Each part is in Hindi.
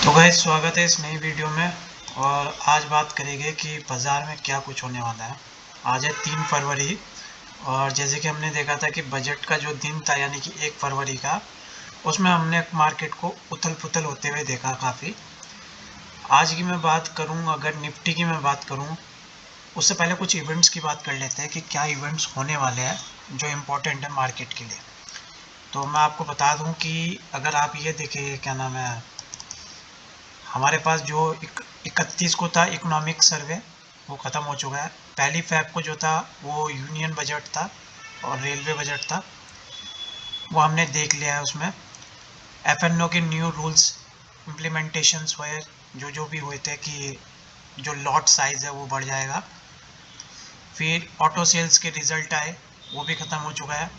तो गाइस स्वागत है इस नई वीडियो में। और आज बात करेंगे कि बाज़ार में क्या कुछ होने वाला है। आज है 3 फरवरी। और जैसे कि हमने देखा था कि बजट का जो दिन था यानी कि 1 फरवरी का, उसमें हमने मार्केट को उथल पुथल होते हुए देखा काफ़ी। आज की मैं बात करूं, अगर निफ्टी की मैं बात करूं, उससे पहले कुछ इवेंट्स की बात कर लेते हैं कि क्या इवेंट्स होने वाले हैं जो इम्पोर्टेंट है मार्केट के लिए। तो मैं आपको बता दूं कि अगर आप ये देखें, क्या नाम है, हमारे पास जो 31 को था इकोनॉमिक सर्वे, वो ख़त्म हो चुका है। पहली फैब को जो था वो यूनियन बजट था और रेलवे बजट था, वो हमने देख लिया है। उसमें एफएनओ के न्यू रूल्स इम्प्लीमेंटेशंस हुए, जो जो भी हुए थे कि जो लॉट साइज़ है वो बढ़ जाएगा। फिर ऑटो सेल्स के रिज़ल्ट आए, वो भी ख़त्म हो चुका है।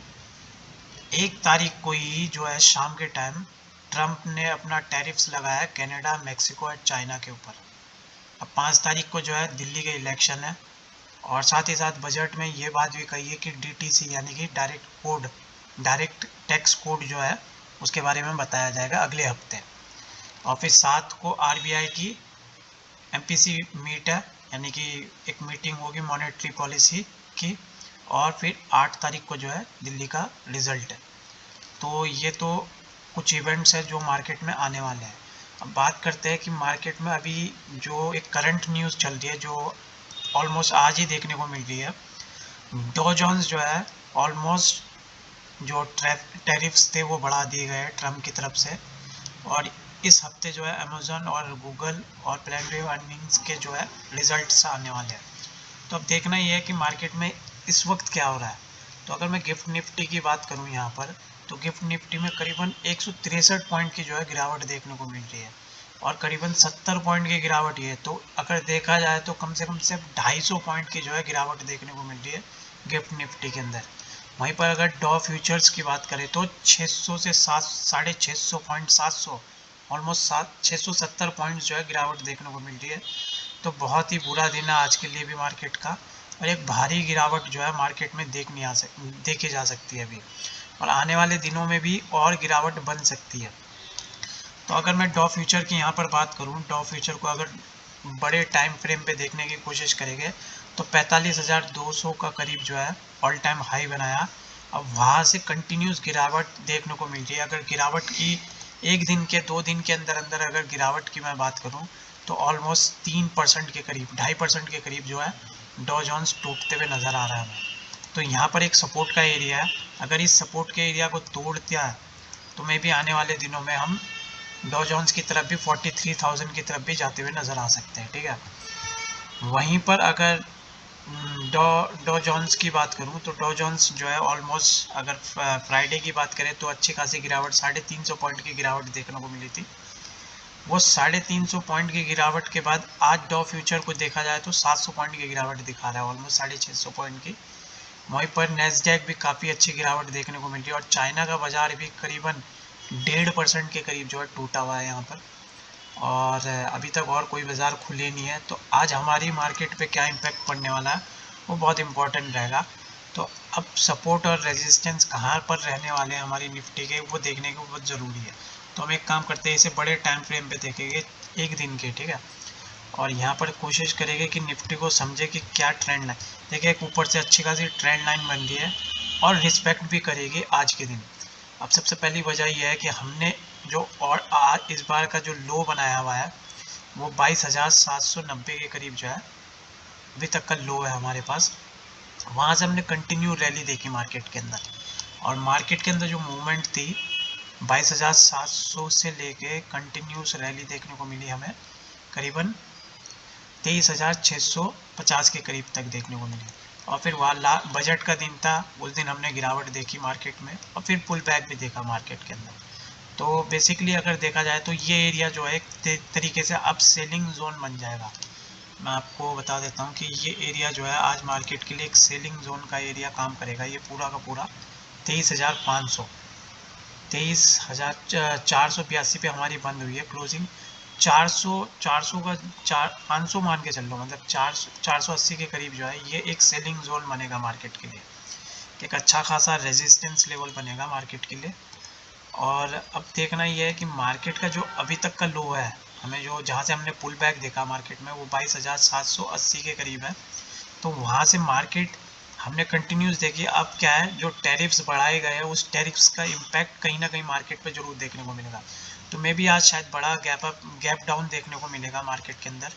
1 तारीख को ही जो है शाम के टाइम ट्रंप ने अपना टैरिफ्स लगाया कनाडा, मैक्सिको और चाइना के ऊपर। अब 5 तारीख को जो है दिल्ली के इलेक्शन है। और साथ ही साथ बजट में ये बात भी कही है कि डीटीसी यानी कि डायरेक्ट टैक्स कोड जो है उसके बारे में बताया जाएगा अगले हफ्ते। और फिर 7 को आरबीआई की एमपीसी मीट है, यानी कि एक मीटिंग होगी मॉनेटरी पॉलिसी की। और फिर 8 तारीख को जो है दिल्ली का रिजल्ट है। तो ये तो कुछ इवेंट्स है जो मार्केट में आने वाले हैं। अब बात करते हैं कि मार्केट में अभी जो एक करंट न्यूज़ चल रही है, जो ऑलमोस्ट आज ही देखने को मिल रही है। डॉ जोन्स जो है ऑलमोस्ट जो टैरिफ्स थे वो बढ़ा दिए गए ट्रम्प की तरफ से। और इस हफ्ते जो है अमेजोन और गूगल और प्लेनवेव अर्निंग्स के जो है रिजल्ट्स आने वाले हैं। तो अब देखना ये है कि मार्केट में इस वक्त क्या हो रहा है। तो अगर मैं गिफ्ट निफ्टी की बात करूं यहाँ पर, तो गिफ्ट निफ्टी में करीबन 163 पॉइंट की जो है गिरावट देखने को मिल रही है। और करीबन 70 पॉइंट की गिरावट ये है, तो अगर देखा जाए तो कम से कम सिर्फ 250 पॉइंट की जो है गिरावट देखने को मिल रही है गिफ्ट निफ्टी के अंदर। वहीं पर अगर डॉ फ्यूचर्स की बात करें तो 600 से 7 650 पॉइंट 700 ऑलमोस्ट 670 पॉइंट्स जो है गिरावट देखने को मिल रही है। तो बहुत ही बुरा दिन है आज के लिए भी मार्केट का। और एक भारी गिरावट जो है मार्केट में देखी जा सकती है अभी। और आने वाले दिनों में भी और गिरावट बन सकती है। तो अगर मैं डॉ फ्यूचर की यहाँ पर बात करूँ, डॉ फ्यूचर को अगर बड़े टाइम फ्रेम पे देखने की कोशिश करेंगे तो 45,200 का करीब जो है ऑल टाइम हाई बनाया। अब वहाँ से कंटिन्यूस गिरावट देखने को मिल रही है। अगर गिरावट की 1 दिन के 2 दिन के अंदर अंदर अगर गिरावट की मैं बात करूँ तो ऑलमोस्ट 3% के करीब, 2.5% के करीब जो है डॉ जोन्स टूटते हुए नज़र आ रहा है हमें। तो यहाँ पर एक सपोर्ट का एरिया है, अगर इस सपोर्ट के एरिया को तोड़ दिया तो मे भी आने वाले दिनों में हम डॉ जोन्स की तरफ भी 43,000 की तरफ भी जाते हुए नज़र आ सकते हैं। ठीक है। वहीं पर अगर डॉ डॉ जोन्स की बात करूं तो डॉ जोन्स जो है ऑलमोस्ट, अगर फ्राइडे की बात करें तो अच्छी खासी गिरावट 350 पॉइंट की गिरावट देखने को मिली थी। वो 350 पॉइंट की गिरावट के बाद आज डॉ फ्यूचर को देखा जाए तो 700 पॉइंट की गिरावट दिखा रहा है, ऑलमोस्ट 650 पॉइंट की। वहीं पर नेस्डैक भी काफ़ी अच्छी गिरावट देखने को मिल रही है। और चाइना का बाजार भी करीबन 1.5% के करीब जो है टूटा हुआ है यहाँ पर। और अभी तक और कोई बाज़ार खुले नहीं है। तो आज हमारी मार्केट पे क्या इम्पैक्ट पड़ने वाला है वो बहुत इम्पोर्टेंट रहेगा। तो अब सपोर्ट और रेजिस्टेंस कहाँ पर रहने वाले हैं हमारी निफ्टी के, वो देखने को बहुत ज़रूरी है। तो हम एक काम करते हैं, इसे बड़े टाइम फ्रेम पे देखेंगे, 1 दिन के। ठीक है। और यहाँ पर कोशिश करेंगे कि निफ्टी को समझे कि क्या ट्रेंड लाइन, देखिए एक ऊपर से अच्छी खासी ट्रेंड लाइन बन रही है और रिस्पेक्ट भी करेगी आज के दिन। अब सबसे पहली वजह यह है कि हमने जो और आज इस बार का जो लो बनाया हुआ है वो 22,790 के करीब जो है अभी तक का लो है हमारे पास। वहाँ से हमने कंटिन्यू रैली देखी मार्केट के अंदर। और मार्केट के अंदर जो मूवमेंट थी 22,700 से लेके कंटिन्यूस रैली देखने को मिली हमें करीबन 23,650 के करीब तक देखने को मिली। और फिर वहाँ बजट का दिन था, उस दिन हमने गिरावट देखी मार्केट में और फिर पुल बैक भी देखा मार्केट के अंदर। तो बेसिकली अगर देखा जाए तो ये एरिया जो है एक तरीके से अब सेलिंग जोन बन जाएगा। मैं आपको बता देता हूँ कि ये एरिया जो है आज मार्केट के लिए एक सेलिंग जोन का एरिया काम करेगा। ये पूरा का पूरा 23,500, 23,482 पे हमारी बंद हुई है क्लोजिंग। 400 का 500 मान के चल लो, मतलब 480 के करीब जो है ये एक सेलिंग जोन बनेगा मार्केट के लिए। एक अच्छा खासा रेजिस्टेंस लेवल बनेगा मार्केट के लिए। और अब देखना यह है कि मार्केट का जो अभी तक का लो है हमें जो जहाँ से हमने पुल बैक देखा मार्केट में वो 22,780 के करीब है। तो वहाँ से मार्केट हमने कंटिन्यूस देखी। अब क्या है, जो टैरिफ्स बढ़ाए गए हैं उस टैरिफ्स का इम्पैक्ट कहीं ना कहीं मार्केट पे जरूर देखने को मिलेगा। तो मे भी आज शायद बड़ा गैप डाउन देखने को मिलेगा मार्केट के अंदर,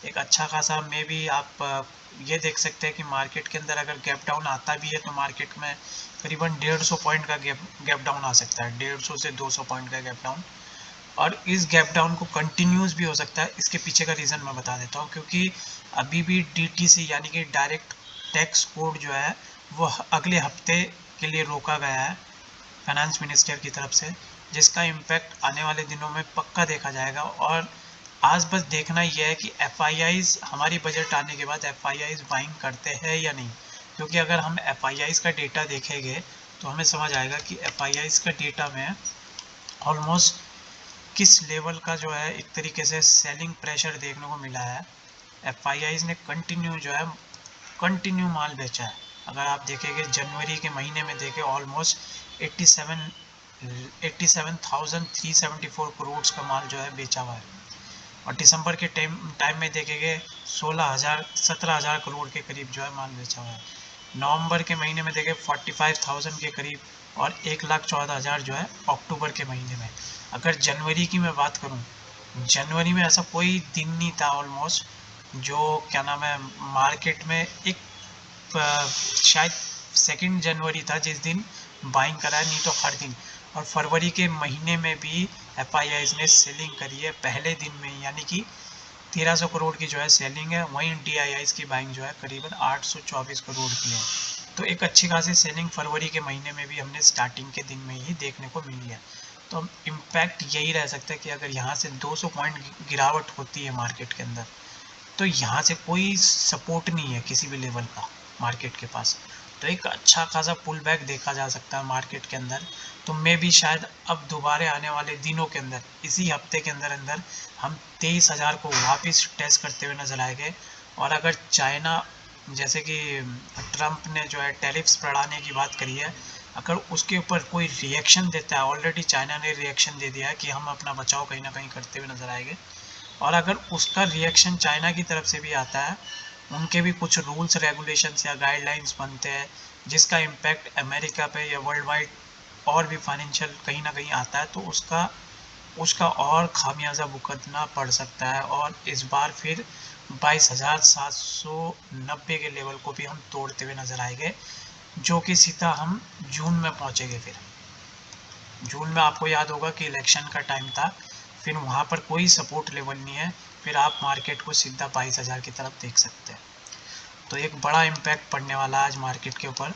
एक अच्छा खासा। मे भी आप ये देख सकते हैं कि मार्केट के अंदर अगर गैप डाउन आता भी है तो मार्केट में करीबन 150 पॉइंट का गैप डाउन आ सकता है, 150 से 200 पॉइंट का गैप डाउन। और इस गैप डाउन को कंटिन्यूस भी हो सकता है। इसके पीछे का रीज़न मैं बता देता हूँ, क्योंकि अभी भी DTC यानी कि डायरेक्ट टैक्स कोड जो है वो अगले हफ्ते के लिए रोका गया है फाइनेंस मिनिस्टर की तरफ से, जिसका इम्पैक्ट आने वाले दिनों में पक्का देखा जाएगा। और आज बस देखना यह है कि FIIs हमारी बजट आने के बाद FIIs बाइंग करते हैं या नहीं। क्योंकि अगर हम FIIs का डेटा देखेंगे तो हमें समझ आएगा कि FIIs का डेटा में ऑलमोस्ट किस लेवल का जो है एक तरीके से सेलिंग प्रेशर देखने को मिला है। FIIs ने कंटिन्यू माल बेचा है। अगर आप देखेंगे जनवरी के महीने में देखें ऑलमोस्ट 87,374 करोड़ का माल जो है बेचा हुआ है। और दिसंबर के टाइम में देखेंगे 17,000 करोड़ के करीब जो है माल बेचा हुआ है। नवंबर के महीने में देखें 45,000 के करीब, और 1,14,000 जो है अक्टूबर के महीने में। अगर जनवरी की मैं बात करूं, जनवरी में ऐसा कोई दिन नहीं था ऑलमोस्ट जो क्या नाम है मार्केट में एक शायद 2 जनवरी था जिस दिन बाइंग करा है, नहीं तो हर दिन। और फरवरी के महीने में भी FIIs ने सेलिंग करी है पहले दिन में, यानी कि 1300 करोड़ की जो है सेलिंग है। वहीं DIIs की बाइंग जो है करीबन 824 करोड़ की है। तो एक अच्छी खासी सेलिंग फरवरी के महीने में भी हमने स्टार्टिंग के दिन में ही देखने को मिली है। तो इम्पैक्ट यही रह सकता है कि अगर यहाँ से 200 पॉइंट गिरावट होती है मार्केट के अंदर, तो यहाँ से कोई सपोर्ट नहीं है किसी भी लेवल का मार्केट के पास। तो एक अच्छा खासा पुल बैक देखा जा सकता है मार्केट के अंदर। तो मे भी शायद अब दोबारा आने वाले दिनों के अंदर, इसी हफ्ते के अंदर अंदर हम 23,000 को वापस टेस्ट करते हुए नजर आएंगे। और अगर चाइना, जैसे कि ट्रंप ने जो है टैरिफ्स बढ़ाने की बात करी है, अगर उसके ऊपर कोई रिएक्शन देता है, ऑलरेडी चाइना ने रिएक्शन दे दिया है कि हम अपना बचाव कहीं ना कहीं करते हुए नजर आएंगे। और अगर उसका रिएक्शन चाइना की तरफ से भी आता है, उनके भी कुछ रूल्स रेगुलेशंस या गाइडलाइंस बनते हैं जिसका इम्पैक्ट अमेरिका पे या वर्ल्ड वाइड और भी फाइनेंशियल कहीं ना कहीं आता है, तो उसका और खामियाजा भुगतना पड़ सकता है। और इस बार फिर 22,790 के लेवल को भी हम तोड़ते हुए नजर आएंगे, जो कि सीधा हम जून में पहुंचेंगे। फिर जून में आपको याद होगा कि इलेक्शन का टाइम था, फिर वहाँ पर कोई सपोर्ट लेवल नहीं है, फिर आप मार्केट को सीधा 22,000 की तरफ देख सकते हैं। तो एक बड़ा इम्पैक्ट पड़ने वाला है आज मार्केट के ऊपर,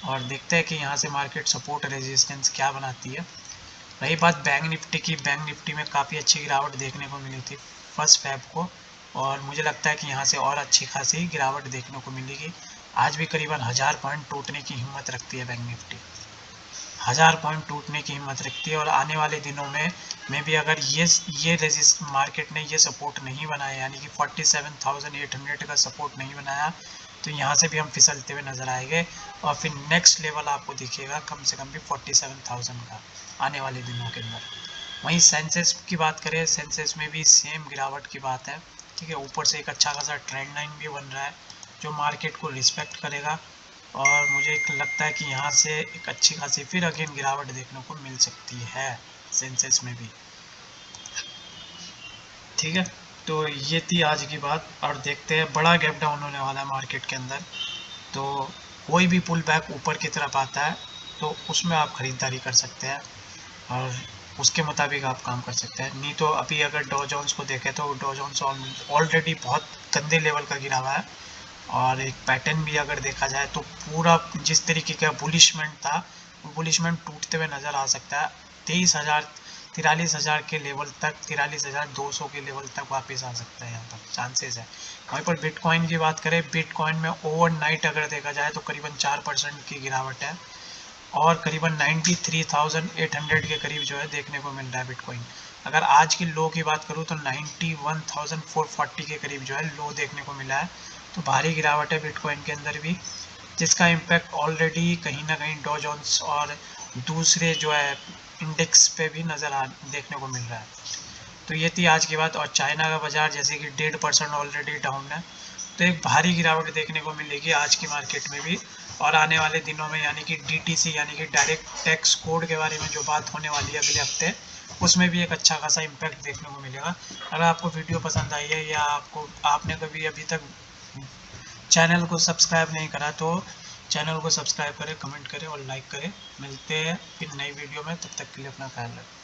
और देखते हैं कि यहाँ से मार्केट सपोर्ट रेजिस्टेंस क्या बनाती है। रही बात बैंक निफ्टी की, बैंक निफ्टी में काफ़ी अच्छी गिरावट देखने को मिली थी 1 फेब को, और मुझे लगता है कि यहाँ से और अच्छी खासी गिरावट देखने को मिलेगी। आज भी करीबन 1000 पॉइंट टूटने की हिम्मत रखती है बैंक निफ्टी, 1000 पॉइंट टूटने की हिम्मत रखती है। और आने वाले दिनों में भी अगर ये रेजिस्ट मार्केट ने ये सपोर्ट नहीं बनाया, यानी कि 47,800 का सपोर्ट नहीं बनाया, तो यहाँ से भी हम फिसलते हुए नजर आएंगे। और फिर नेक्स्ट लेवल आपको दिखेगा कम से कम भी 47,000 का आने वाले दिनों के अंदर। वहीं सेंसेस की बात करें, सेंसेस में भी सेम गिरावट की बात है, ठीक है। ऊपर से एक अच्छा खासा ट्रेंड लाइन भी बन रहा है जो मार्केट को रिस्पेक्ट करेगा, और मुझे लगता है कि यहाँ से एक अच्छी खासी फिर अगेन गिरावट देखने को मिल सकती है सेंसेस में भी, ठीक है। तो ये थी आज की बात, और देखते हैं बड़ा गैप डाउन होने वाला है मार्केट के अंदर। तो कोई भी पुल बैक ऊपर की तरफ आता है तो उसमें आप ख़रीदारी कर सकते हैं और उसके मुताबिक आप काम कर सकते हैं। नहीं तो अभी अगर डॉ जोन्स को देखें तो डॉ जोन्स ऑलरेडी बहुत गंदे लेवल का गिरा हुआ है, और एक पैटर्न भी अगर देखा जाए तो पूरा जिस तरीके का बुलिशमेंट था वो बुलिशमेंट टूटते हुए नज़र आ सकता है। 43,000 के लेवल तक, 43,200 के लेवल तक वापस आ सकता है, यहाँ पर चांसेस है। वहीं पर बिटकॉइन की बात करें, बिटकॉइन में ओवरनाइट अगर देखा जाए तो करीबन 4% की गिरावट है, और करीबन 93,800 के करीब जो है देखने को मिल रहा है बिटकॉइन। अगर आज की लो की बात करूँ तो 91,440 के करीब जो है लो देखने को मिला है। तो भारी गिरावट है बिटकॉइन के अंदर भी, जिसका इम्पैक्ट ऑलरेडी कहीं ना कहीं डॉ जोन्स और दूसरे जो है इंडेक्स पे भी देखने को मिल रहा है। तो ये थी आज की बात। और चाइना का बाजार जैसे कि 1.5% ऑलरेडी डाउन है, तो एक भारी गिरावट देखने को मिलेगी आज की मार्केट में भी। और आने वाले दिनों में यानी कि DTC यानी कि डायरेक्ट टैक्स कोड के बारे में जो बात होने वाली है अगले हफ्ते, उसमें भी एक अच्छा खासा इम्पैक्ट देखने को मिलेगा। अगर आपको वीडियो पसंद आई है या आपने कभी अभी तक चैनल को सब्सक्राइब नहीं करा तो चैनल को सब्सक्राइब करें, कमेंट करें और लाइक करें। मिलते हैं फिर नई वीडियो में, तब तक के लिए अपना ख्याल रखें।